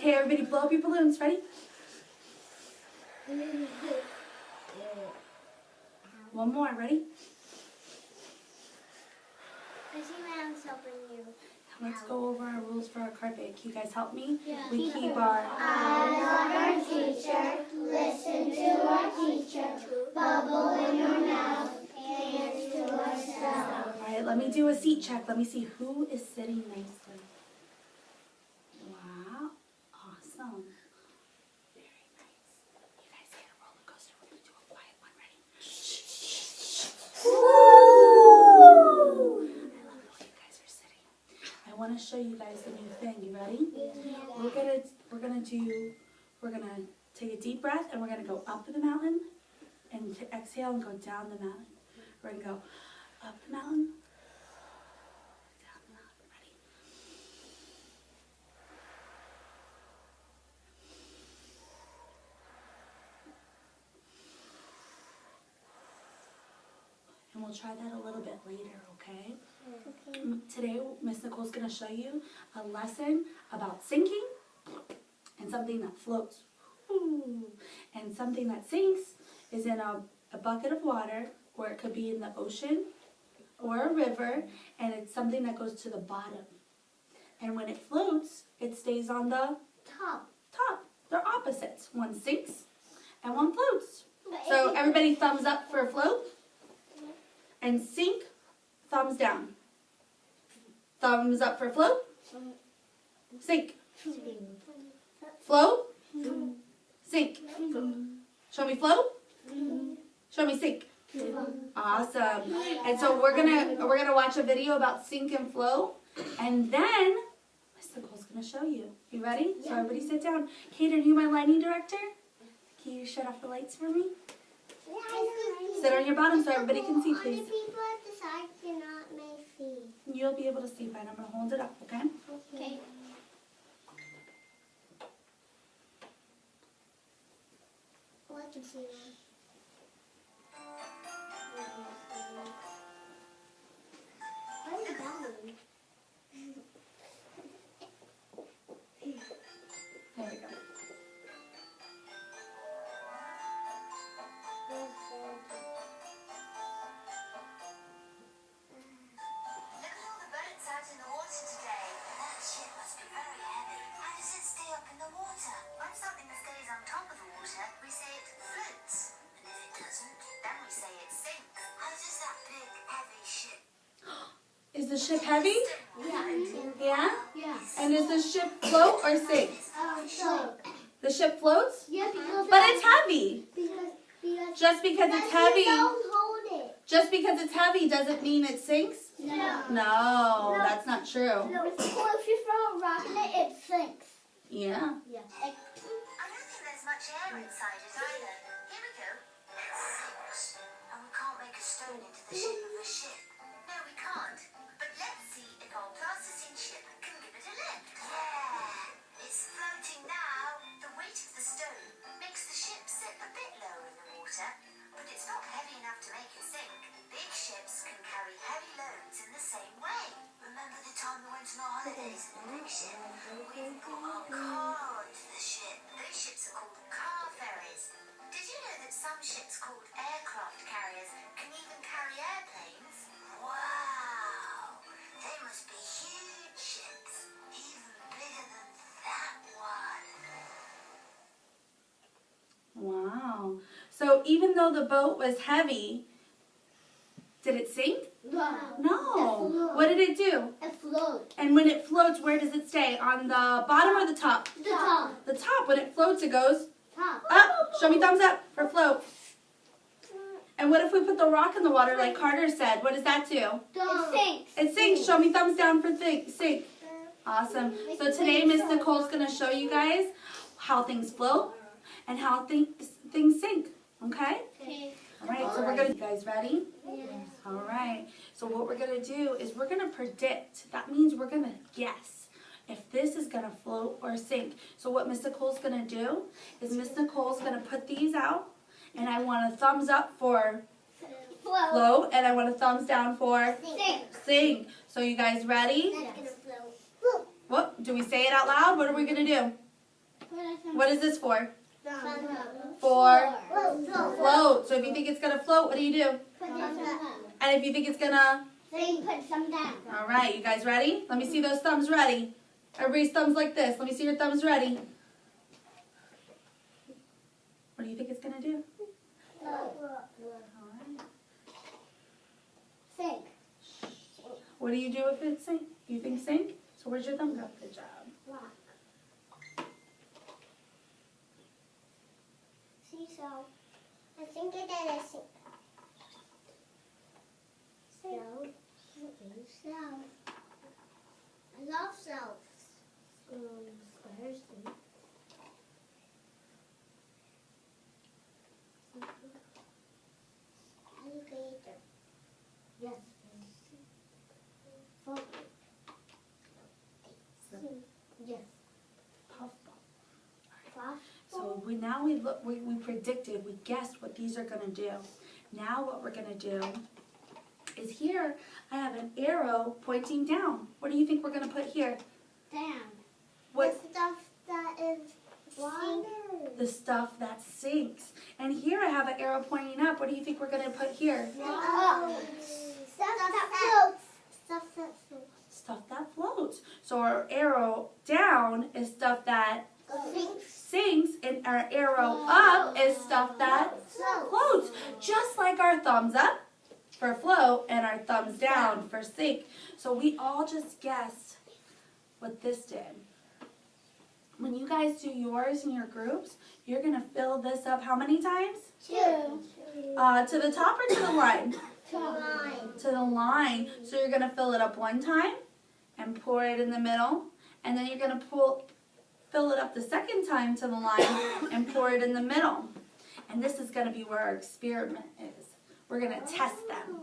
Okay, everybody blow up your balloons. Ready? One more. Ready? I see my arms helping you. Let's go over our rules for our carpet. Can you guys help me? Yeah. We keep our eyes on our teacher, listen to our teacher, bubble in our mouth, hands to ourselves. All right, let me do a seat check. Let me see who is sitting nicely. Wow, awesome. Very nice. You guys hit a roller coaster. We're going to do a quiet one. Ready? Woo! I love the way you guys are sitting. I want to show you guys the new thing. You ready? Yeah. We're gonna take a deep breath and we're gonna go up the mountain and exhale and go down the mountain. We're gonna go up the mountain, down the mountain. Ready? And we'll try that a little bit later, okay? Today, Miss Nicole's going to show you a lesson about sinking and something that floats. Ooh. And something that sinks is in a bucket of water, or it could be in the ocean or a river, and it's something that goes to the bottom. And when it floats, it stays on the Top. They're opposites. One sinks and one floats. So everybody thumbs up for float. And sink, thumbs down. Thumbs up for float. Sink. Float. Sink. Show me float. Show me sink. Awesome. And so we're gonna watch a video about sink and float, and then Miss Nicole's gonna show you. You ready? So everybody sit down. Kate, are you my lighting director? Can you shut off the lights for me? Sit on your bottom so everybody can see, please. The people at the side cannot may see. You'll be able to see, but I'm going to hold it up, okay? Okay. Oh, I can see them. Where's the balloon? There we go. Is the ship heavy? Yeah? Yeah. And does the ship float or sink? Float. The ship floats? Yeah, because But it's heavy. because Just because it's heavy, you don't hold it. just because it's heavy doesn't mean it sinks? No. No, that's not true. No, if you throw a rock in it, it sinks. Yeah. Yeah. I don't think there's much air inside it either. Here we go. It sinks. And we can't make a stone into the shape of a ship. No, we can't. But let's see if our plasticine ship can give it a lift. Yeah. It's floating now. The weight of the stone makes the ship sit a bit lower in the water, but it's not heavy enough to make it sink. Big ships can carry heavy loads in the same way. Remember the time we went on our holidays in a big ship? We brought our car onto the ship. Those ships are called car ferries. Did you know that some ships called aircraft carriers can even carry airplanes? Wow! They must be huge ships, even bigger than that one. Wow. So even though the boat was heavy, did it sink? No. What did it do? It floats. And when it floats, where does it stay? On the bottom or the top? The top. The top. When it floats, it goes Top. up. Show me thumbs up for float. And what if we put the rock in the water like Carter said? What does that do? It sinks. It sinks. Show me thumbs down for sink. Awesome. So today Miss Nicole's going to show you guys how things float and how things sink. Okay? Okay. All right. So we're going to, you guys ready? Yes. All right. So what we're going to do is we're going to predict. That means we're going to guess if this is going to float or sink. So what Miss Nicole's going to do is Miss Nicole's going to put these out, and I want a thumbs up for Float. float, and I want a thumbs down for Sink. sink. So you guys ready? That's gonna float. What? Do we say it out loud? What are we going to do? What is this for? Thumb up. For Float. float. So if you think it's going to float, what do you do? Put thumbs up. And if you think it's going to... Then put some down. All right, you guys ready? Let me see those thumbs ready. Everybody's thumbs like this. Let me see your thumbs ready. What do you think it's going to do? Float. All right. Sink. What do you do if it sink? You think sink? So where's your thumb go? Good job. Rock. Seesaw. I think it is a sink. Shelf. Shelf. I love shelves. Squares. Alligator. Yes. Frog. Yes. Puffball. So we predicted, we guessed what these are going to do. Now what we're going to do is here I have an arrow pointing down. What do you think we're going to put here? Down. What? The stuff that is water. The stuff that sinks. And here I have an arrow pointing up. What do you think we're going to put here? Stuff that floats. Stuff that floats. Stuff that floats. So our arrow down is stuff that sinks, and our arrow up is stuff that floats. Just like our thumbs up for float and our thumbs down for sink. So we all just guessed what this did. When you guys do yours in your groups, you're going to fill this up how many times? 2. To the top or to the line? Line. To the line. So you're going to fill it up one time and pour it in the middle. And then you're going to fill it up the second time to the line and pour it in the middle. And this is going to be where our experiment is. We're going to test them.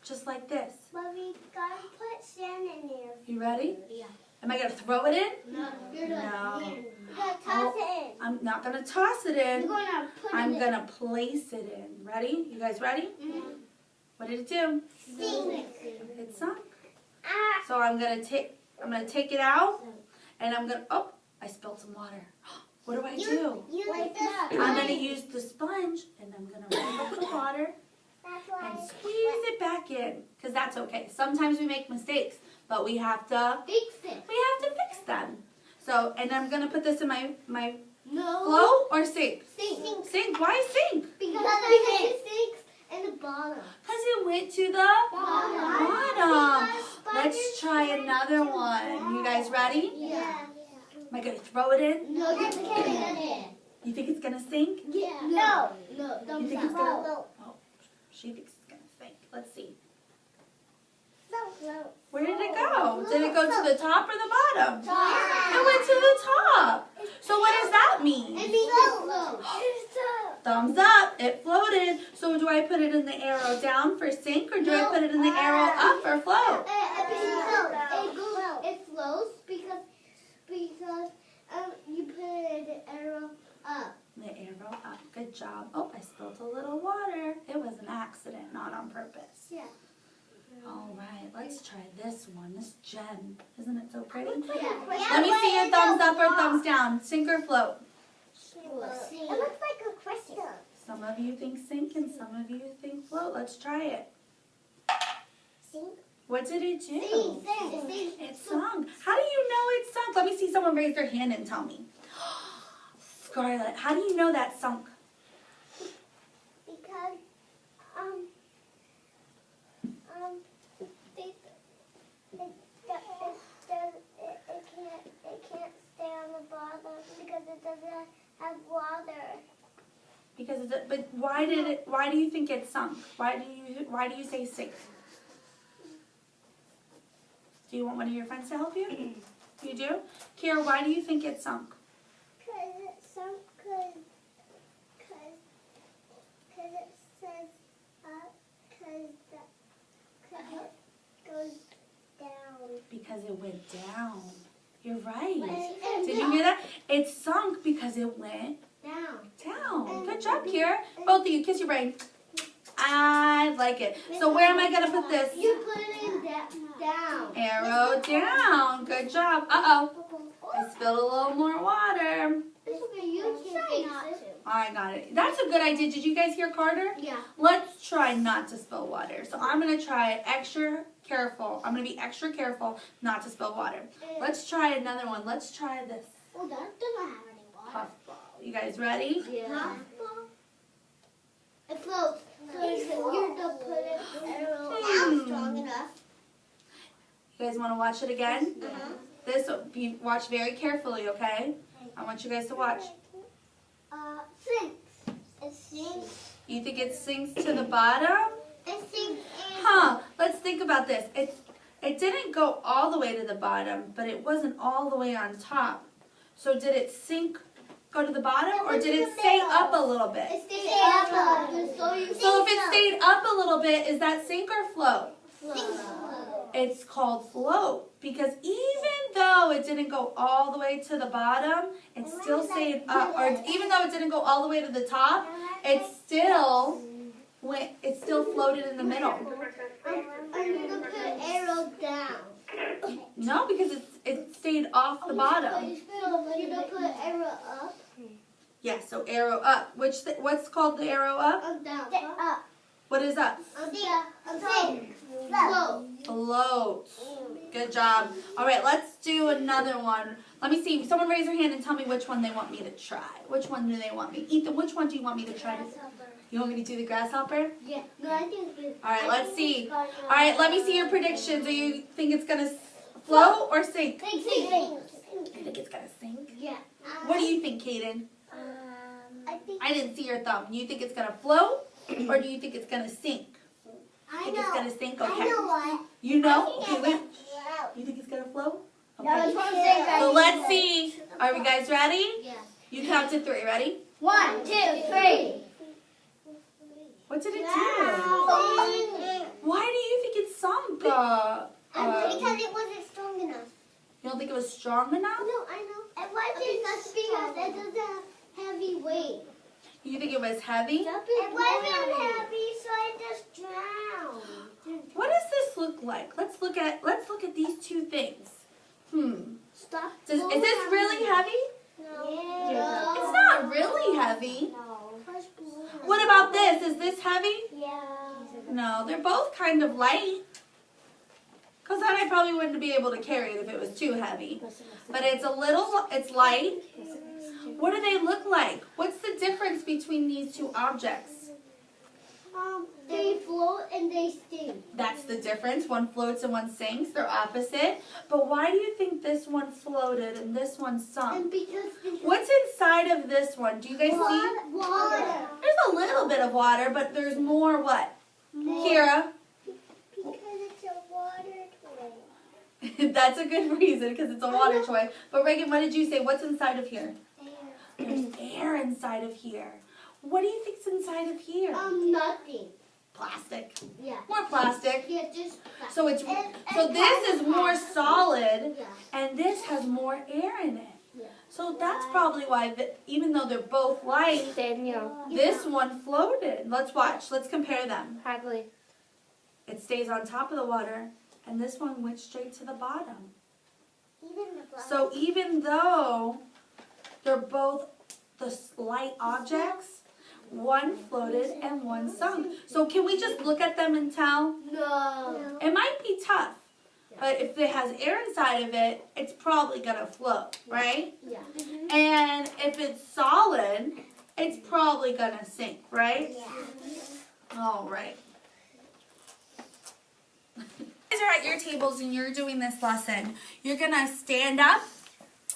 Just like this. But we gotta put sand in there. You ready? Yeah. Am I going to throw it in? No. You're No. You gotta toss it in. I'm not going to toss it in. You're gonna put I'm it going to place it in. Ready? You guys ready? in. What did it do? Sink. It sunk. Ah. So I'm going to take it out and I'm going to, oh, I spilled some water. What do I do? You like this. I'm going to use the sponge and I'm going to wipe up the water That's why. and squeeze it back in. Because that's okay. Sometimes we make mistakes, but we have to Fix it. fix them. So, and I'm going to put this in my No. float or sink? Sink. Sink. Why sink? Because it sinks in the bottom. Because it went to the bottom. Let's try another one. You guys ready? Yeah. Am I going to throw it in? No, you're kidding it. You think it's going to sink? Yeah. No. No. You Don't think it's going to... Oh, she thinks it's going to sink. Let's see. Where did it go? Did it go to the top or the bottom? It went to the top. So what does that mean? It means it floats. Thumbs up. It floated. So do I put it in the arrow down for sink or do I put it in the arrow up for float? It floats because you put the arrow up. The arrow up. Good job. Oh, I spilled a little water. It was an accident, not on purpose. Yeah. All right, let's try this one. This gem. Isn't it so pretty? Yeah. Let me see your thumbs up or thumbs down. Sink or float? It looks like a question. Some of you think sink and some of you think float. Let's try it. Sink. What did it do? Sink. It sunk. How do you know it sunk? Let me see someone raise their hand and tell me. Scarlett, how do you know that sunk? Because it can't stay on the bottom because it doesn't have water. Because it's but why do you think it sunk? Why do you say sink? Do you want one of your friends to help you? You do? Kira, why do you think it sunk? Because it sunk because it says because it goes down. Because it went down. You're right. And Did you hear that? It sunk because it went down. down. Good job, Kira. Both of you, kiss your brain. I like it. So where am I going to put this? You put it in down. Arrow down. Good job. Uh-oh. I spilled a little more water. I got it. That's a good idea. Did you guys hear Carter? Yeah. Let's try not to spill water. So I'm going to try extra careful. I'm going to be extra careful not to spill water. Let's try another one. Let's try this Oh, that doesn't have any water. puffball. You guys ready? Yeah. It floats. So you're to put it arrow strong enough. You guys want to watch it again? This, watch very carefully, okay? I want you guys to watch. Sinks. It sinks. You think it sinks to the bottom? It sinks in. Huh, let's think about this. It didn't go all the way to the bottom, but it wasn't all the way on top. So did it sink, go to the bottom, or did it stay up a little bit? It stayed up a little bit. So if it stayed up a little bit, is that sink or float? Float. It's called float, because even though it didn't go all the way to the bottom, it still stayed up. Or even though it didn't go all the way to the top, it still floated in the middle. I'm going to put arrow down. No, because it stayed off the bottom. You're going to put arrow up? Yeah, so arrow up. What's called the arrow up? Down. Up. What is up? Sink. Float. Float. Good job. All right, let's do another one. Let me see. Someone raise their hand and tell me which one they want me to try. Which one do they want me? Ethan, which one do you want me to try? You want me to do the grasshopper? Yeah. No, I think it's... All right, let's see. All right, let me see your predictions. Do you think it's going to float or sink? Sink. You think it's going to sink? Yeah. What do you think, Kaden? I think... I didn't see your thumb. Do you think it's going to float or do you think it's going to sink? I Think know. it's going to sink? Okay. I know what. You know? I think Okay, it's wait. You think it's going to float? No, Okay. it's gonna sink right So here. let's see. Are you guys ready? Yeah. You count to 3. Ready? 1, 2, 3. What did it do? Wow. Why do you think it sunk? Because it wasn't strong enough. You don't think it was strong enough? No, I know. It wasn't because it doesn't have heavy weight. You think it was heavy? It wasn't heavy, so I just drowned. What does this look like? Let's look at these two things. Stop. Is this really heavy? No. It's not really heavy. No. What about this? Is this heavy? Yeah. No, they're both kind of light. Because then I probably wouldn't be able to carry it if it was too heavy. But it's light. What do they look like? What's the difference between these two objects? They float and they sink. That's the difference. One floats and one sinks. They're opposite. But why do you think this one floated and this one sunk? And because What's inside of this one? Do you guys see? water. There's a little bit of water, but there's more what? Kira? Because it's a water toy. That's a good reason, because it's a water toy. But Reagan, what did you say? What's inside of here? There's air inside of here. What do you think's inside of here? Nothing. Plastic. Yeah. More plastic. Yeah, just So it's And this is more solid, Yeah. and this has more air in it. Yeah. So that's probably why, even though they're both light, this one floated. Let's watch. Let's compare them. Hardly. It stays on top of the water, and this one went straight to the bottom. Even the So even though they're both the light objects, one floated and one sunk. So can we just look at them and tell? No. It might be tough, but if it has air inside of it, it's probably gonna float, right? Yeah. And if it's solid, it's probably gonna sink, right? Yeah. All right. You guys are at your tables and you're doing this lesson. You're gonna stand up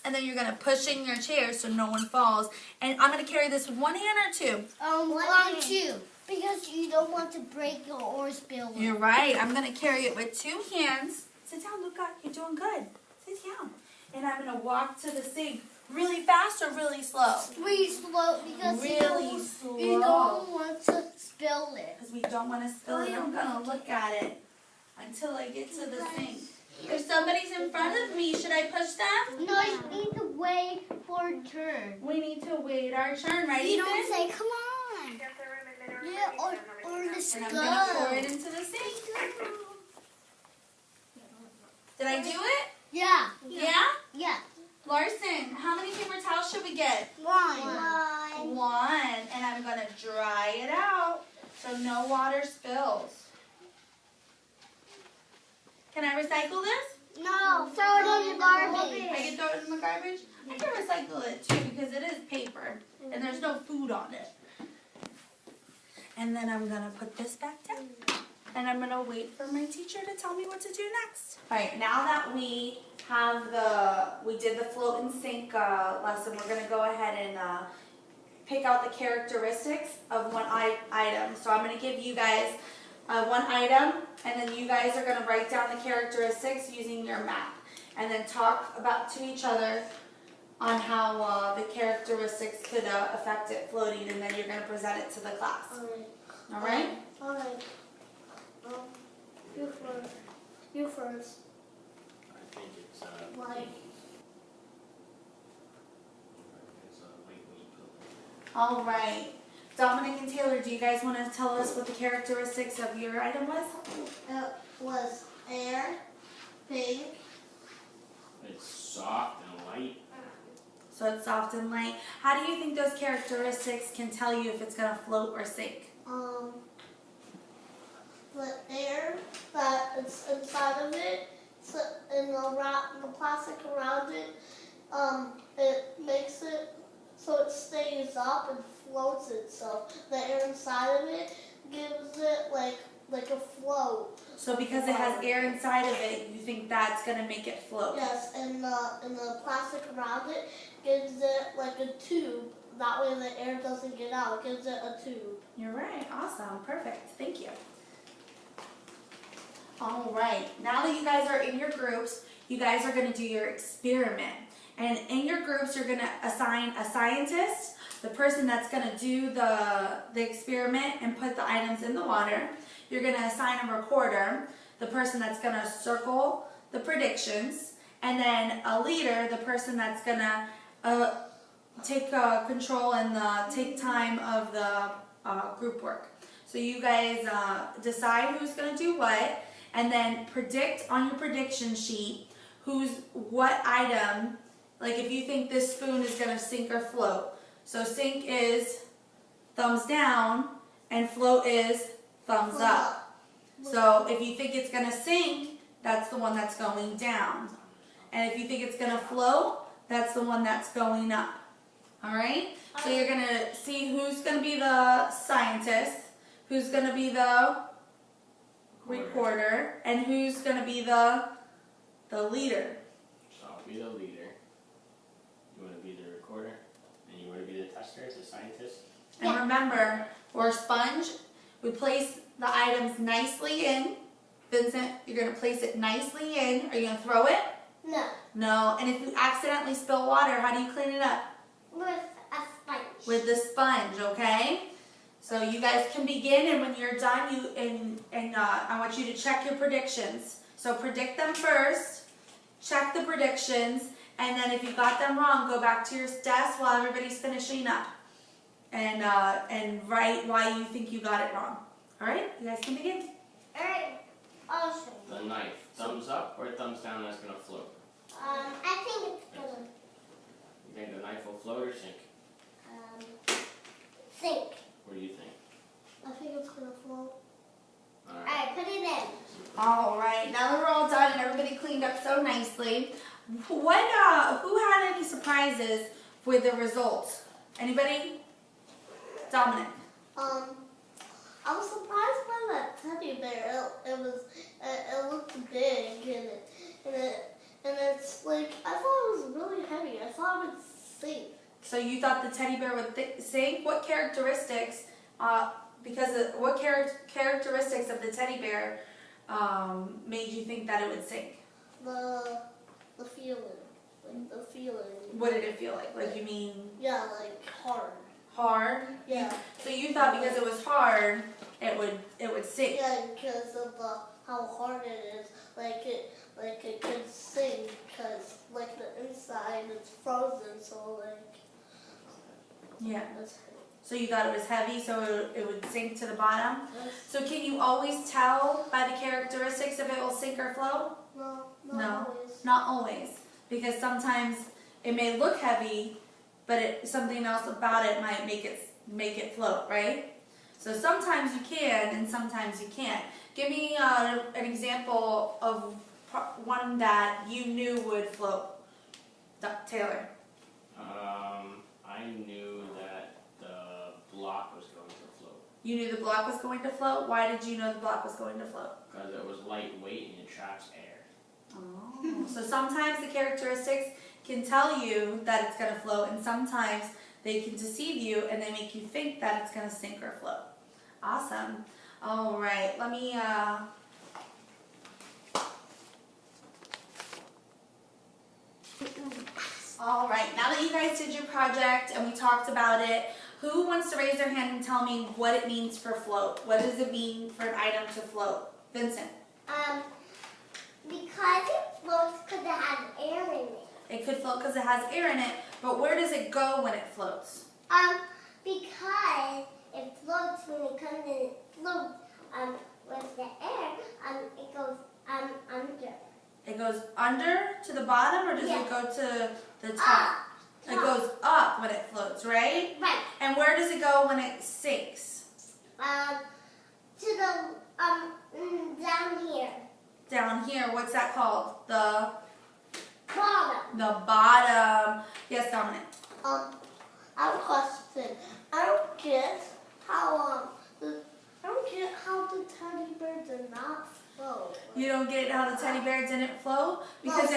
and then you're gonna push in your chair so no one falls. And I'm gonna carry this with one hand or two. One, two. Because you don't want to break it or spill it. You're right. I'm gonna carry it with 2 hands. Sit down, Luca. You're doing good. Sit down. And I'm gonna walk to the sink really fast or really slow. Really slow because Really slow. you don't want to spill it. Because we don't want to spill it. I'm gonna look at it until I get to the sink. If somebody's in front of me, should I push them? No, you need to wait for a turn. We need to wait our turn, right, You Ethan? don't say, come on. Yeah, or let's And I'm go. gonna pour it into the sink. Did I do it? Yeah. Yeah? Yeah. Larson, how many paper towels should we get? One. 1. dry it out so no water spills. Can I recycle this? No, throw it in the garbage. I can throw it in the garbage? I can recycle it too because it is paper and there's no food on it. And then I'm gonna put this back down. And I'm gonna wait for my teacher to tell me what to do next. All right, now that we did the float and sink lesson, we're gonna go ahead and pick out the characteristics of one item. So I'm gonna give you guys one item, and then you guys are gonna write down the characteristics using your map, and then talk about to each other on how the characteristics could affect it floating, and then you're gonna present it to the class. All right? All right. You first. You first. I think it's Like. it's lightweight pillow. All right. Dominic and Taylor, do you guys want to tell us what the characteristics of your item was? It was air, pink. It's soft and light. So it's soft and light. How do you think those characteristics can tell you if it's going to float or sink? The air that's inside of it, so, and the plastic around it, it makes it so it stays up and floats itself. The air inside of it gives it like a float. So because it has air inside of it, you think that's going to make it float? Yes, and the plastic around it gives it like a tube. That way the air doesn't get out. It gives it a tube. You're right. Awesome. Perfect. Thank you. All right. Now that you guys are in your groups, you guys are going to do your experiment. And in your groups, you're going to assign a scientist, the person that's going to do the experiment and put the items in the water. You're going to assign a recorder, the person that's going to circle the predictions, and then a leader, the person that's going to take control and take time of the group work. So you guys decide who's going to do what, and then predict on your prediction sheet what item. Like if you think this spoon is going to sink or float. So sink is thumbs down and float is thumbs up. So if you think it's going to sink, that's the one that's going down. And if you think it's going to float, that's the one that's going up. All right? So you're going to see who's going to be the scientist, who's going to be the recorder, and who's going to be the leader. So I'll be the leader. You want to be the recorder, and you want to be the tester, the scientist. And remember, we're a sponge. We place the items nicely in. Vincent, you're going to place it nicely in. Are you going to throw it? No. No. And if you accidentally spill water, how do you clean it up? With a sponge. With the sponge, okay? So you guys can begin, and when you're done, I want you to check your predictions. So predict them first, check the predictions, and then if you got them wrong, go back to your desk while everybody's finishing up, and write why you think you got it wrong. All right, you guys can begin. All right. I'll show you. The knife, thumbs up or thumbs down, that's going to float. I think it's gonna You think the knife will float or sink? sink. What do you think? I think it's gonna float. All right. Alright, put it in. All right, now that we're all done and everybody cleaned up so nicely, who had any surprises with the results? Anybody? Dominic. I was surprised by that teddy bear. It looked big and it's like I thought it was really heavy. I thought it would sink. So you thought the teddy bear would sink? What characteristics? What characteristics of the teddy bear made you think that it would sink? The feeling, like the feeling. What did it feel like? Like you mean? Yeah, like hard. Hard? Yeah. So you thought because it was hard, it would sink. Yeah, because of how hard it is. Like it could sink because like the inside is frozen, so like. Yeah. It's heavy. So you thought it was heavy, so it would sink to the bottom? Yes. So can you always tell by the characteristics if it will sink or float? No, No. not always. Not always. Because sometimes it may look heavy, but something else about it might make it make it float, right? So sometimes you can and sometimes you can't. Give me an example of one that you knew would float. Taylor. I knew that the block was going to float. You knew the block was going to float? Why did you know the block was going to float? Because it was lightweight and it traps air. Oh. So sometimes the characteristics can tell you that it's going to float, and sometimes they can deceive you and they make you think that it's going to sink or float. Awesome. All right, let me all right, now that you guys did your project and we talked about it, who wants to raise their hand and tell me what it means for float? What does it mean for an item to float? Vincent. Because it floats because it has air in it. It could float because it has air in it, but where does it go when it floats? Because it floats when it comes in, it floats with the air, it goes under. It goes under to the bottom, or does it go to the top? It goes up when it floats, right? Right. And where does it go when it sinks? To the down here. Down here, what's that called? The Bottom. bottom. Yes, Dominic. I have a question. I don't get how the teddy bear did not float. You don't get how the teddy bear didn't float because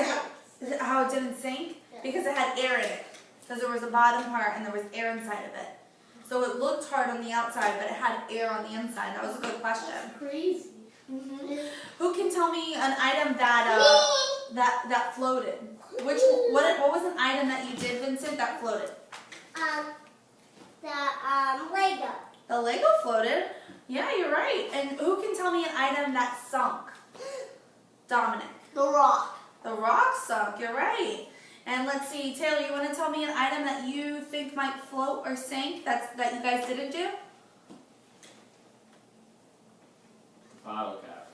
how it didn't sink? Yeah. Because it had air in it. Because there was a bottom part and there was air inside of it. So it looked hard on the outside, but it had air on the inside. That was a good question. That's crazy. Who can tell me an item that floated? What was an item that you did, Vincent, that floated? The Lego. The Lego floated. Yeah, you're right. And who can tell me an item that sunk? Dominic. The rock. The rock sunk. You're right. And let's see, Taylor, you want to tell me an item that you think might float or sink that you guys didn't do? Bottle cap.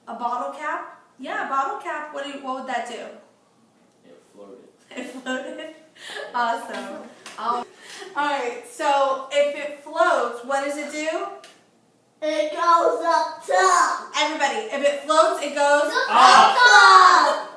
A bottle cap? Yeah, a bottle cap. What would that do? It floated. It floated. Awesome. All right. So if it floats, what does it do? It goes up top. Everybody, if it floats, it goes Up top.